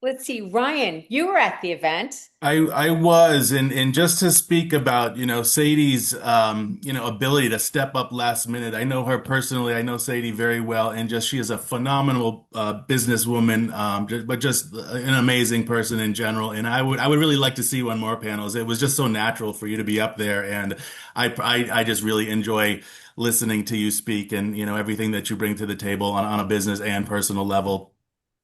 Let's see, Ryan, you were at the event. I was, and just to speak about, Sadie's, ability to step up last minute. I know her personally. I know Sadie very well, and just she is a phenomenal businesswoman, but just an amazing person in general. And I would really like to see one more panels. It was just so natural for you to be up there, and I just really enjoy listening to you speak and everything that you bring to the table on a business and personal level.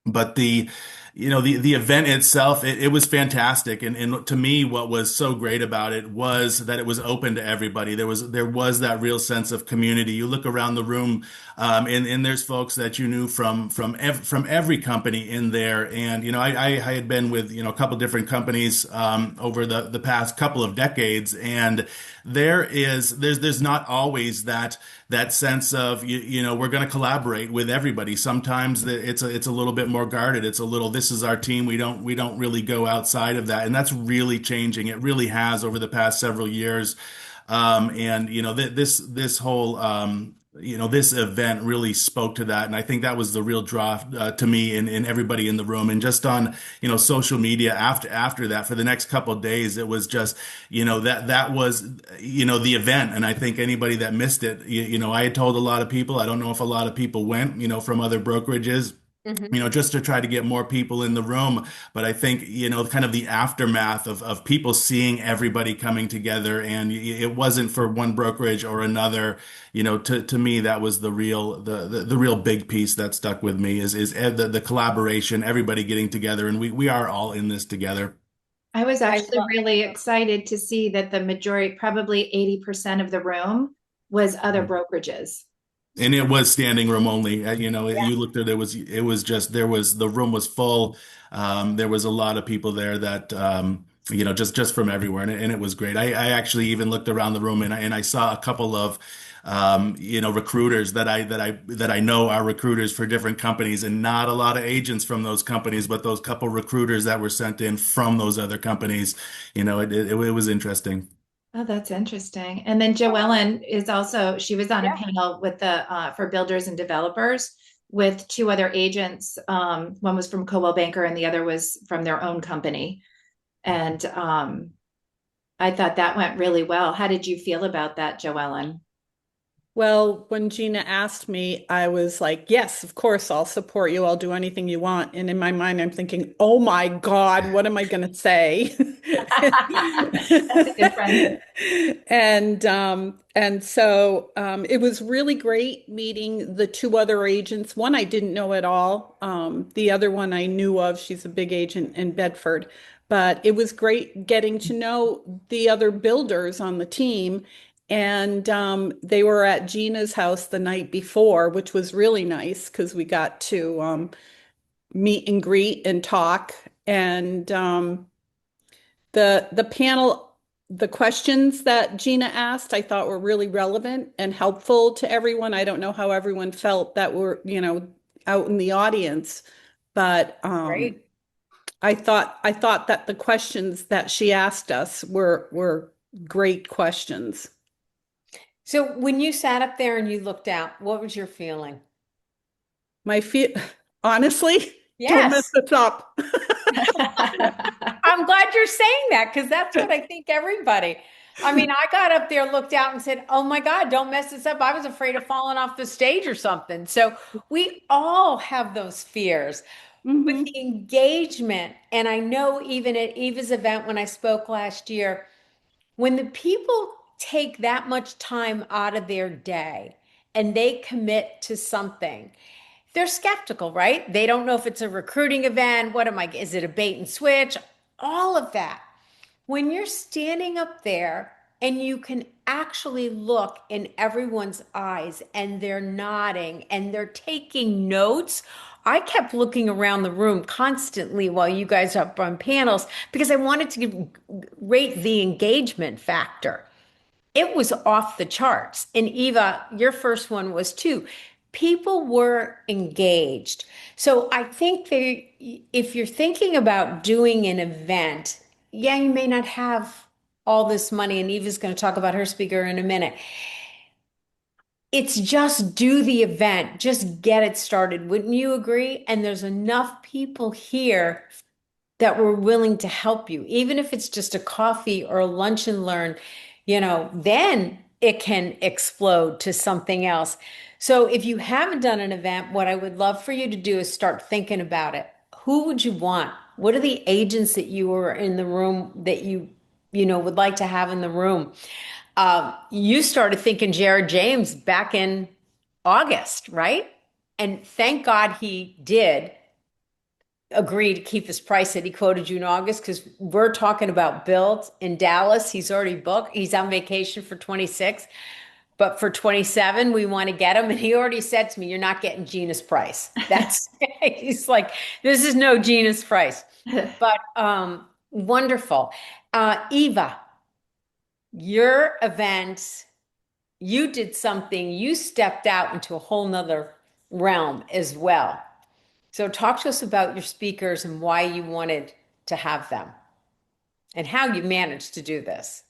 But the event itself, it was fantastic. And to me, what was so great about it was that it was open to everybody. There was that real sense of community. You look around the room, and there's folks that you knew from every company in there. And I had been with a couple different companies over the past couple of decades, and there's not always that sense of we're going to collaborate with everybody. Sometimes it's a little bit more guarded. It's a little, this is our team. We don't really go outside of that, and that's really changing. It really has over the past several years. And this whole this event really spoke to that, and I think that was the real draw to me and everybody in the room. And just on social media after that, for the next couple of days, it was just that was the event. And I think anybody that missed it, I had told a lot of people. I don't know if a lot of people went, from other brokerages, Mhm. just to try to get more people in the room. But I think, kind of the aftermath of people seeing everybody coming together, and it wasn't for one brokerage or another. To me, that was the real big piece that stuck with me is the collaboration, everybody getting together, and we are all in this together. I was I actually love, really excited to see that the majority, probably 80% of the room was other brokerages. And it was standing room only. yeah, You looked at it, was just, the room was full. There was a lot of people there that just from everywhere, and it was great. I actually even looked around the room, and I saw a couple of recruiters that I know are recruiters for different companies, and not a lot of agents from those companies, but those couple recruiters that were sent in from those other companies. It was interesting. Oh, that's interesting. And then Joellen is also, she was on a yeah, panel with the for builders and developers with two other agents. One was from Coldwell Banker and the other was from their own company. And I thought that went really well. How did you feel about that, Joellen? Well, when Gina asked me, I was like, yes, of course, I'll support you. I'll do anything you want. And in my mind, I'm thinking, oh my God, what am I going to say? That's a good friend. And so it was really great meeting the two other agents. One I didn't know at all. The other one I knew of. She's a big agent in Bedford. But it was great getting to know the other builders on the team. And they were at Gina's house the night before, which was really nice because we got to meet and greet and talk. And the panel, the questions that Gina asked, I thought were really relevant and helpful to everyone. I don't know how everyone felt that were, out in the audience, but great. I thought that the questions that she asked us were great questions. So when you sat up there and you looked out, what was your feeling? My feel, honestly, don't mess Yes. this up. I'm glad you're saying that because that's what I think everybody. I mean, I got up there, looked out, and said, "Oh my God, don't mess this up." I was afraid of falling off the stage or something. So we all have those fears. But Hmm. the engagement, and I know even at Eva's event when I spoke last year, when the people take that much time out of their day and they commit to something, they're skeptical, right? They don't know if it's a recruiting event. What am I? Is it a bait and switch? All of that. When you're standing up there and you can actually look in everyone's eyes and they're nodding and they're taking notes. I kept looking around the room constantly while you guys are up on panels because I wanted to rate the engagement factor. It was off the charts. And Eva, your first one was too. People were engaged. So I think if you're thinking about doing an event, yeah, you may not have all this money, and Eva's going to talk about her speaker in a minute. It's just do the event, just get it started. Wouldn't you agree? And there's enough people here that were willing to help you, even if it's just a coffee or a lunch and learn, then it can explode to something else. So if you haven't done an event, what I would love for you to do is start thinking about it. Who would you want? What are the agents that you were in the room that you would like to have in the room? You started thinking Jared James back in August, right? And thank God he did agree to keep his price that he quoted you in August, because we're talking about build in Dallas. He's already booked. He's on vacation for 26, but for 27, we want to get him. And he already said to me, "You're not getting Gina's price." That's he's like, "This is no Gina's price." But wonderful. Eva, your event, you did something, you stepped out into a whole nother realm as well. So talk to us about your speakers and why you wanted to have them and how you managed to do this.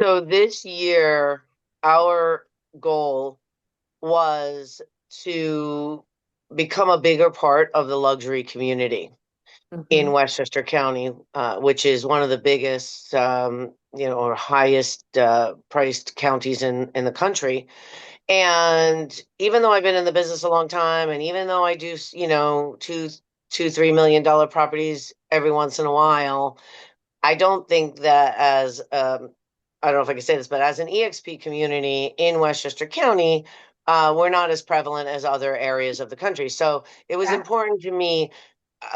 So this year, our goal was to become a bigger part of the luxury community in Mhm. Westchester County, which is one of the biggest, or highest priced counties in the country. And even though I've been in the business a long time, and even though I do, $2, $3 million properties every once in a while, I don't think that as I don't know if I can say this, but as an EXP community in Westchester County, we're not as prevalent as other areas of the country. So it was Yeah. important to me.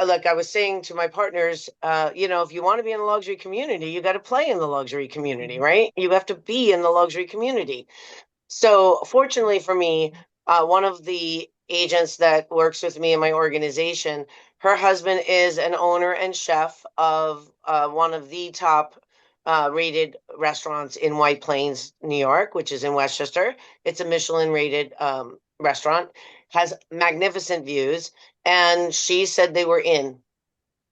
Like I was saying to my partners, if you want to be in the luxury community, you got to play in the luxury community, right? You have to be in the luxury community. So fortunately for me, one of the agents that works with me in my organization, her husband is an owner and chef of one of the top rated restaurants in White Plains, New York, which is in Westchester. It's a Michelin rated restaurant, has magnificent views, and she said they were in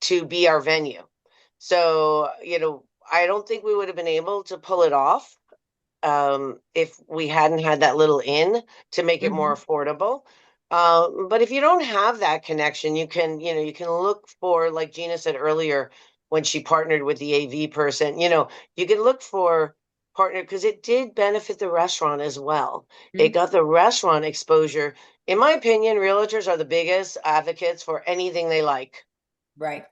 to be our venue. So, I don't think we would have been able to pull it off if we hadn't had that little in to make it more Mhm. affordable. But if you don't have that connection, you can look for, like Gina said earlier, when she partnered with the AV person, you can look for partner because it did benefit the restaurant as well. It Mhm. got the restaurant exposure. In my opinion, realtors are the biggest advocates for anything they like. Right.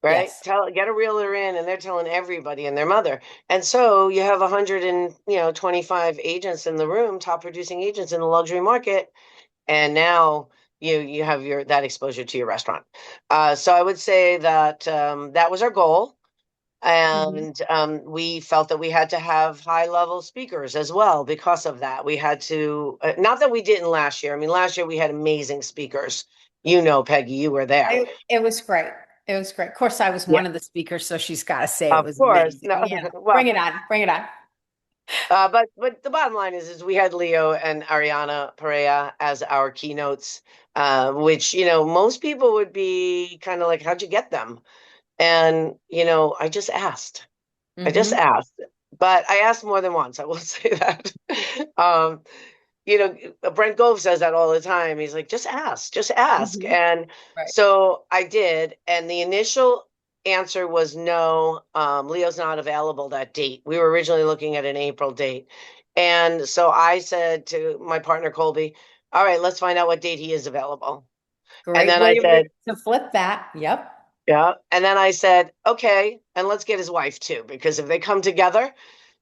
Right? Yes. Get a realtor in, and they're telling everybody and their mother. And so you have 125 agents in the room, top producing agents in the luxury market, and now you have that exposure to your restaurant. So I would say that that was our goal. Mhm. And we felt that we had to have high level speakers as well because of that. We had to, not that we didn't last year. I mean, last year we had amazing speakers. Peggy, you were there. It was great. It was great. Of course, I was Yeah, one of the speakers, so she's got to say it of was course. amazing. No, Yeah. well, Bring it on. Bring it on. but the bottom line is we had Leo and Ariana Perea as our keynotes, which most people would be kind of like, "How'd you get them?" And I just asked. I just Hmm. asked, but I asked more than once. I will say that. um, Brent Gove says that all the time. He's like, just ask, just ask. Hmm. And Right. so I did. And the initial answer was no, Leo's not available that date. We were originally looking at an April date. And so I said to my partner, Colby, all right, let's find out what date he is available. And Great then I way said, to flip that. Yep. yeah. And then I said, okay, and let's get his wife too, because if they come together,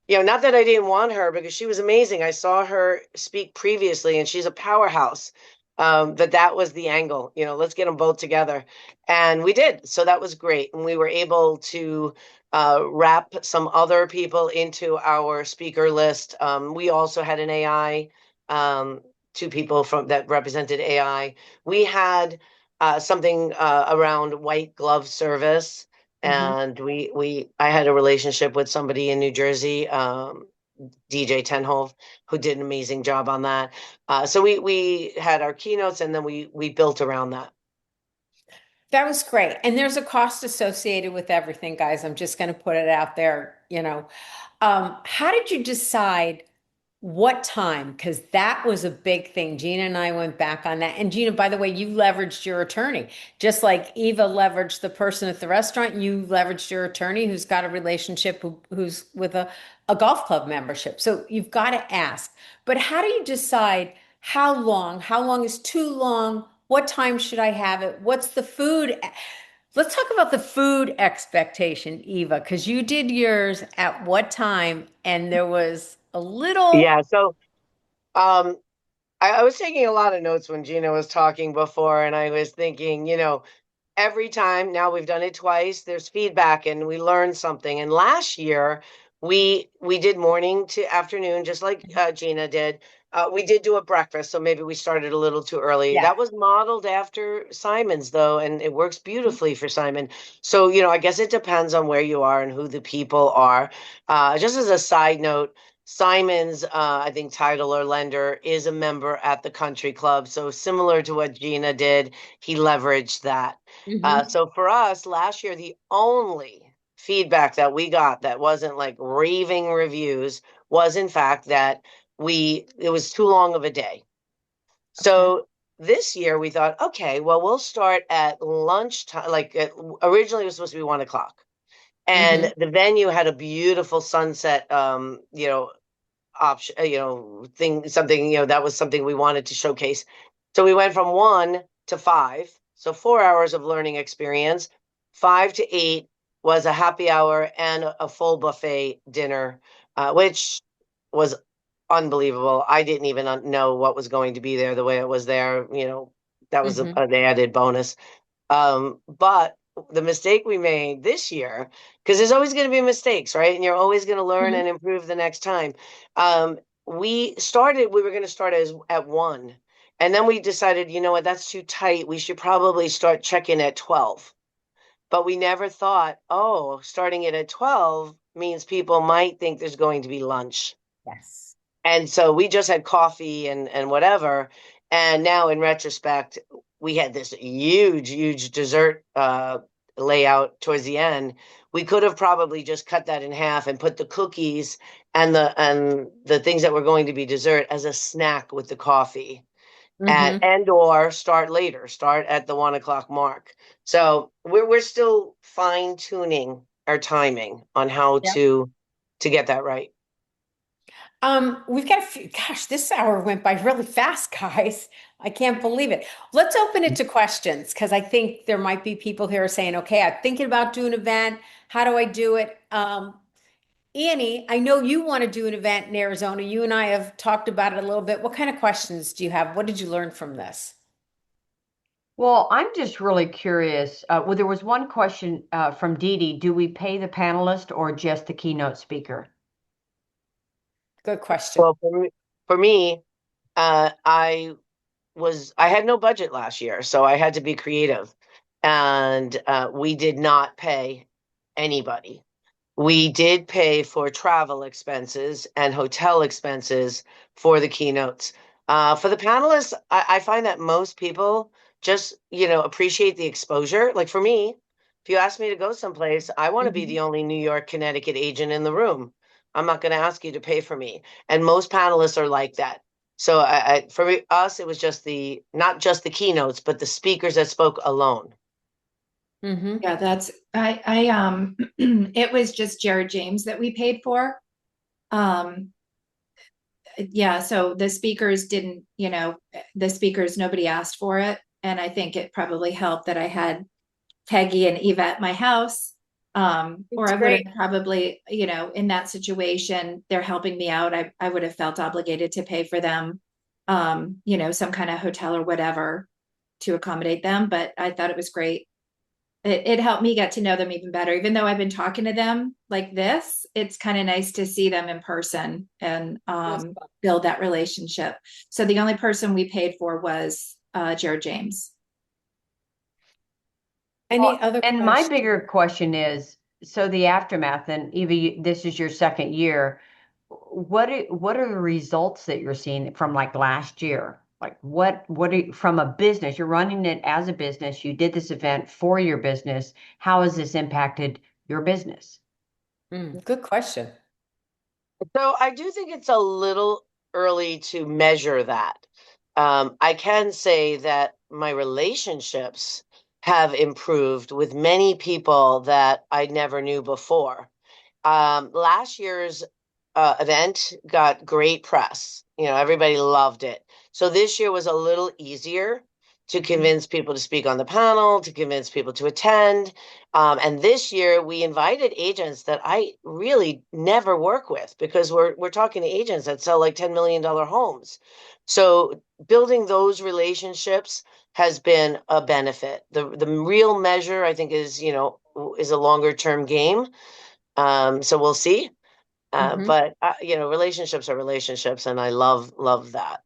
not that I didn't want her because she was amazing. I saw her speak previously and she's a powerhouse. That was the angle, let's get them both together. And we did. So that was great. And we were able to wrap some other people into our speaker list. We also had an AI, two people from that represented AI. We had something around white glove service, Hmm. and I had a relationship with somebody in New Jersey, DJ Tenhove, who did an amazing job on that. So we had our keynotes, and then we built around that. That was great. And there's a cost associated with everything, guys. I'm just going to put it out there. How did you decide What time? Because that was a big thing. Gina and I went back on that. And Gina, by the way, you leveraged your attorney. Just like Eva leveraged the person at the restaurant, you leveraged your attorney who's got a relationship who's with a golf club membership. So you've got to ask. But how do you decide how long? How long is too long? What time should I have it? What's the food? Let's talk about the food expectation, Eva, because you did yours at what time? And there was a little. Yeah. So, um, I was taking a lot of notes when Gina was talking before, and I was thinking, every time now we've done it twice, there's feedback and we learn something. And last year we did morning to afternoon, just like Gina did. We did do a breakfast, so maybe we started a little too early. Yeah. That was modeled after Simon's, though, and it works beautifully for Simon. So, I guess it depends on where you are and who the people are. Just as a side note, Simon's, I think, title or lender is a member at the country club. So similar to what Gina did, he leveraged that. Mhm. So for us last year, the only feedback that we got that wasn't like raving reviews was in fact that it was too long of a day. Okay. So this year we thought, okay, well, we'll start at lunchtime. Originally it was supposed to be 1 o'clock. Hmm. And the venue had a beautiful sunset, option, something, that was something we wanted to showcase. So we went from 1 to 5. So 4 hours of learning experience. 5 to 8 was a happy hour and a full buffet dinner, which was unbelievable. I didn't even know what was going to be there the way it was there. That was Hmm. an added bonus. But the mistake we made this year, because there's always going to be mistakes, right? And you're always going to learn Hmm. and improve the next time. We were going to start at 1. And then we decided, you know what, that's too tight. We should probably start check-in at 12. But we never thought, oh, starting it at 12 means people might think there's going to be lunch. Yes. And so we just had coffee and whatever. And now in retrospect, we had this huge dessert layout towards the end. We could have probably just cut that in half and put the cookies and the things that were going to be dessert as a snack with the coffee Hmm. and or start later, start at the 1 o'clock mark. So we're still fine tuning our timing on how Yep. to get that right. We've got a few, gosh, this hour went by really fast, guys. I can't believe it. Let's open it to questions because I think there might be people here saying, okay, I'm thinking about doing an event. How do I do it? Annie, I know you want to do an event in Arizona. You and I have talked about it a little bit. What kind of questions do you have? What did you learn from this? Well, I'm just really curious. Well, there was one question from Dee Dee. Do we pay the panelist or just the keynote speaker? Good question. Well, for me, I had no budget last year, so I had to be creative, and we did not pay anybody. We did pay for travel expenses and hotel expenses for the keynotes. For the panelists, I find that most people just, appreciate the exposure. Like for me, if you ask me to go someplace, I want to be Mhm. the only New York, Connecticut agent in the room. I'm not going to ask you to pay for me. And most panelists are like that. So for us, it was just not just the keynotes, but the speakers that spoke alone. Mhm. Yeah, it was just Jared James that we paid for. Um, yeah, so the speakers, nobody asked for it. And I think it probably helped that I had Peggy and Eva at my house. Or It's I would have great. probably, in that situation, they're helping me out. I would have felt obligated to pay for them, some kind of hotel or whatever to accommodate them. But I thought it was great. It helped me get to know them even better. Even though I've been talking to them like this, it's kind of nice to see them in person and build that relationship. So the only person we paid for was Jared James. Any other And my questions? bigger question is, so the aftermath, and Eva, this is your second year. What are the results that you're seeing from like last year? Like from a business, you're running it as a business, you did this event for your business. How has this impacted your business? Good question. So I do think it's a little early to measure that. I can say that my relationships have improved with many people that I never knew before. Last year's event got great press. Everybody loved it. So this year was a little easier to convince people to speak on the panel, to convince people to attend. And this year we invited agents that I really never work with, because we're talking to agents that sell like $10 million homes. So building those relationships has been a benefit. The real measure, I think, is a longer term game. So we'll see. But relationships are relationships, and I love that.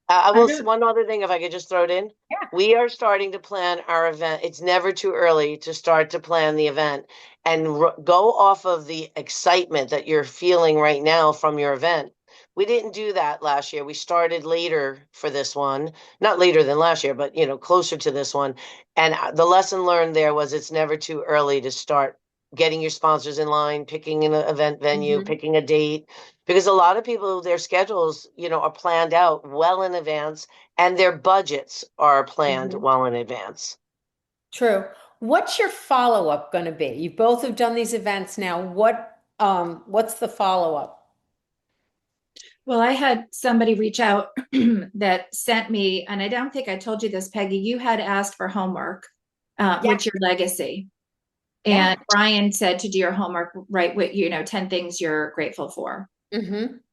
One other thing, if I could just throw it in. Yeah. We are starting to plan our event. It's never too early to start to plan the event and go off of the excitement that you're feeling right now from your event. We didn't do that last year. We started later for this one, not later than last year, but closer to this one. And the lesson learned there was it's never too early to start getting your sponsors in line, picking an event venue, picking a date, because a lot of people, their schedules, are planned out well in advance, and their budgets are planned well in advance. True. What's your follow-up going to be? You both have done these events now. What's the follow-up? Well, I had somebody reach out that sent me, and I don't think I told you this, Peggy, you had asked for homework. What's your legacy? And Brian said to do your homework, write what 10 things you're grateful for.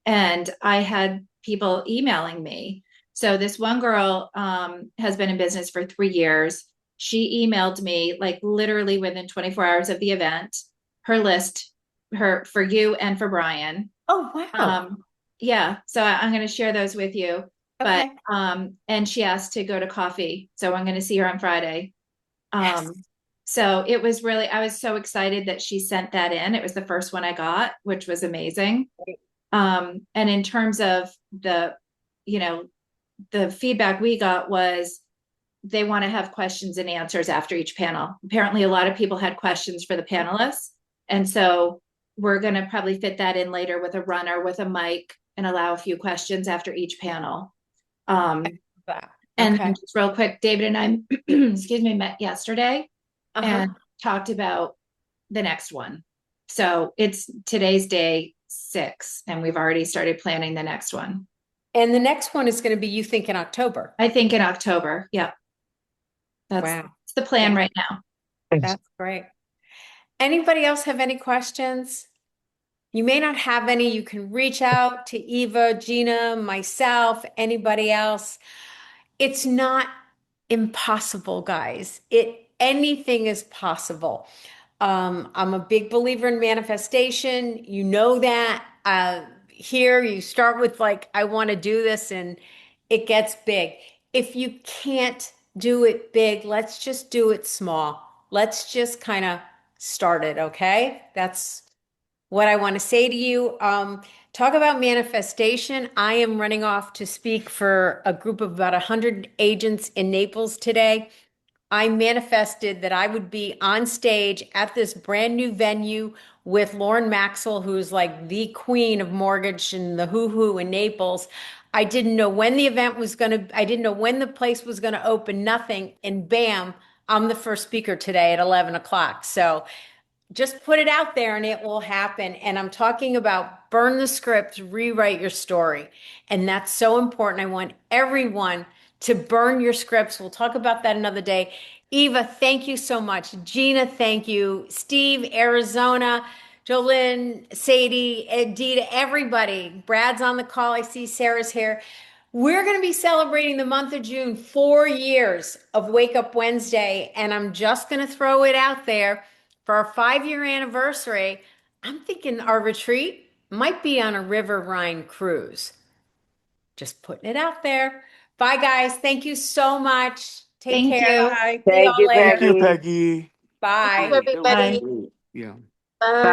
And I had people emailing me. So this one girl has been in business for 3 years. She emailed me like literally within 24 hours of the event, her list, for you and for Brian. Oh, wow. Yeah. So I'm going to share those with you. Okay. But and she asked to go to coffee. So I'm going to see her on Friday. So it was really, I was so excited that she sent that in. It was the first one I got, which was amazing. And in terms of the feedback we got was they want to have questions and answers after each panel. Apparently, a lot of people had questions for the panelists. And so we're going to probably fit that in later with a runner, with a mic, and allow a few questions after each panel. And just real quick, David and I, excuse me, met yesterday and talked about the next one. So today's day 6, and we've already started planning the next one. And the next one is going to be, you think, in October? I think in October. Yeah. That's the plan right now. That's great. Anybody else have any questions? You may not have any. You can reach out to Eva, Gina, myself, anybody else. It's not impossible, guys. Anything is possible. I'm a big believer in manifestation. You know that. Here you start with like, I want to do this, and it gets big. If you can't do it big, let's just do it small. Let's just kind of start it, okay? That's what I want to say to you. Talk about manifestation. I am running off to speak for a group of about 100 agents in Naples today. I manifested that I would be on stage at this brand new venue with Lauren Maxwell, who's like the queen of mortgage and the who in Naples. I didn't know when the event was I didn't know when the place was going to open, nothing. And bam, I'm the first speaker today at 11 o'clock. So just put it out there and it will happen. And I'm talking about burn the script, rewrite your story. And that's so important. I want everyone to burn your scripts. We'll talk about that another day. Eva, thank you so much. Gina, thank you. Steve, Arizona, Jolynn, Sadie, Edita, everybody. Brad's on the call. I see Sarah's here. We're going to be celebrating the month of June, 4 years of Wake Up Wednesday. And I'm just going to throw it out there. For our 5-year anniversary, I'm thinking our retreat might be on a River Rhine cruise. Just putting it out there. Bye, guys. Thank you so much. Take Thank care. you. Bye. Thank you, See y'all later. Peggy. Thank you, Peggy. Bye. That was Everybody. great. Yeah. Bye.